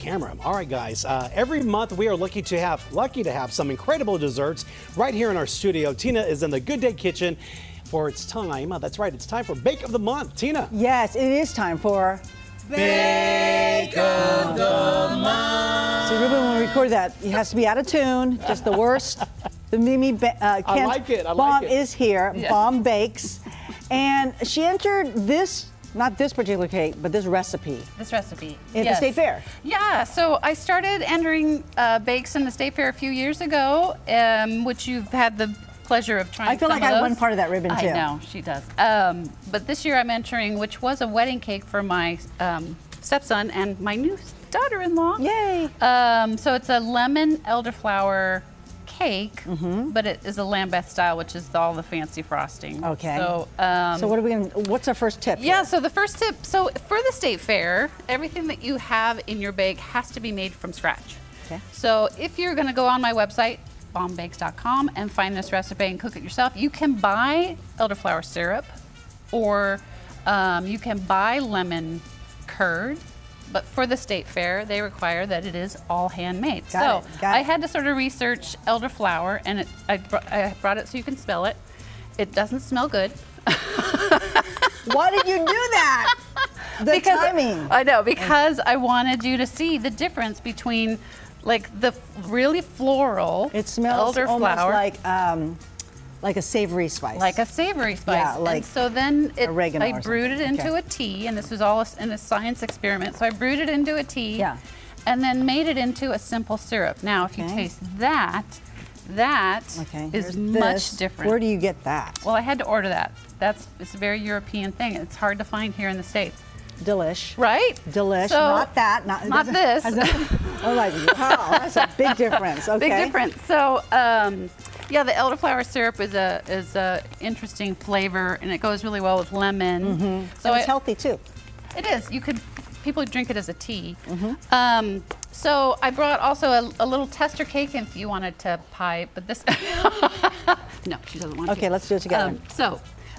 Camera. All right, guys. Every month we are lucky to have some incredible desserts right here in our studio. Tina is in the Good Day Kitchen for its time. That's right. It's time for Bake of the Month. Tina. Yes, it is time for Bake of the Month. See, Ruben, when we record that, it has to be out of tune. Just the worst. The Mimi Kent Bohm is here. Yeah. Bohm Bakes, and she entered this. Not this particular cake, but this recipe. This recipe. At the State Fair. Yeah, so I started entering bakes in the State Fair a few years ago, which you've had the pleasure of trying. I feel like I won part of that ribbon too. I know, she does. But this year I'm entering, which was a wedding cake for my stepson and my new daughter-in-law. Yay! So it's a lemon elderflower cake, but it is a Lambeth style, which is all the fancy frosting. Okay. So, so what are we gonna? What's our first tip? Yeah. Here? So the first tip. So for the State Fair, everything that you have in your bake has to be made from scratch. Okay. So if you're going to go on my website, bombakes.com, and find this recipe and cook it yourself, you can buy elderflower syrup, or you can buy lemon curd. But for the State Fair, they require that it is all handmade. Got it. I had to sort of research elderflower, and I brought it so you can smell it. It doesn't smell good. Why did you do that? The timing. I know, because I wanted you to see the difference between like the really floral It smells elderflower, almost like a savory spice. like a savory spice. Yeah, like and so then oregano I or brewed it something. into a tea, and this was all in a science experiment. So I brewed it into a tea, Yeah. and then made it into a simple syrup. Now, if you Okay. taste that, that Okay, is here's much this. different. Where do you get that? Well, I had to order that. It's a very European thing. It's hard to find here in the States. Delish. Right? Delish. So, not that. Not this. I'm like, wow, that's a big difference. Okay. Big difference. So, yeah, the elderflower syrup is a interesting flavor, and it goes really well with lemon. So it's healthy too. It is. People drink it as a tea. So I brought also a little tester cake if you wanted to pie, but this. No, she doesn't want to. Okay, let's do it together.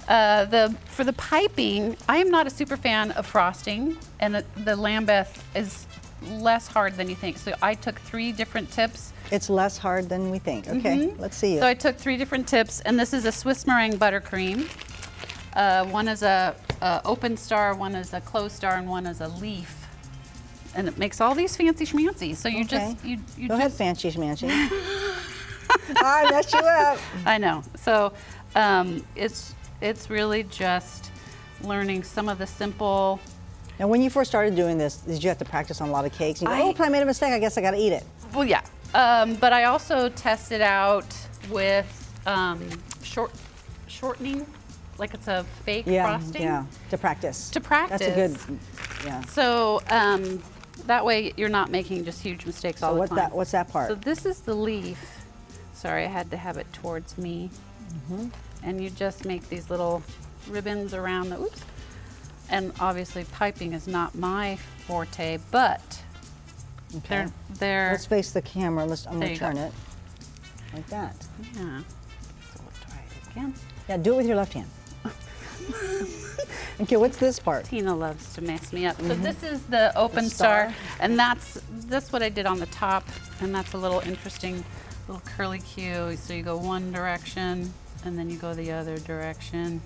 For the piping, I am not a super fan of frosting, and the Lambeth is less hard than you think. So I took 3 different tips. It's less hard than we think. Okay, let's see. So I took 3 different tips, and this is a Swiss meringue buttercream. One is a open star, one is a closed star, and one is a leaf. And it makes all these fancy schmancy. So you Go ahead, fancy schmancy. I messed you up. I know. So it's really just learning some of the simple. And when you first started doing this, did you have to practice on a lot of cakes? And you go, oh, I made a mistake. I guess I got to eat it. Well, yeah. But I also tested out with shortening, like it's a fake frosting. Yeah, to practice. To practice. That's a good, yeah. So that way you're not making just huge mistakes all the time. What's that part? So this is the leaf. Sorry, I had to have it towards me. And you just make these little ribbons around the, oops. And obviously piping is not my forte, but Okay. they're Let's face the camera. I'm going to turn go. it like that. Yeah. So we'll try it again. Yeah, do it with your left hand. Okay, what's this part? Tina loves to mess me up. So this is the open star, and that's what I did on the top, and that's a little interesting little curly cue. So you go one direction, and then you go the other direction,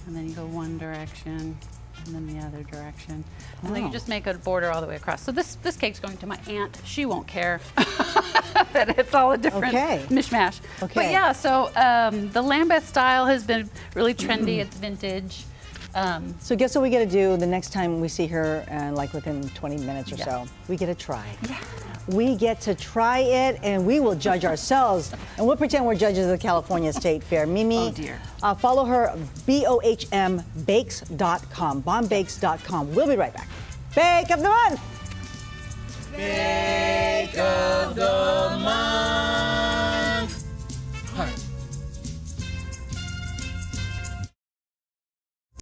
and then you go one direction, and then the other direction. And then you just make a border all the way across. So this cake's going to my aunt. She won't care that it's all a different mishmash. Okay. But yeah, so the Lambeth style has been really trendy. It's vintage. So guess what we get to do the next time we see her, like within 20 minutes or so? We get to try. Yeah. We get to try it, and we will judge ourselves, and we'll pretend we're judges of the California State Fair. Mimi, oh dear. Follow her, BOHMBakes.com, bombakes.com. We'll be right back. Bake of the Month.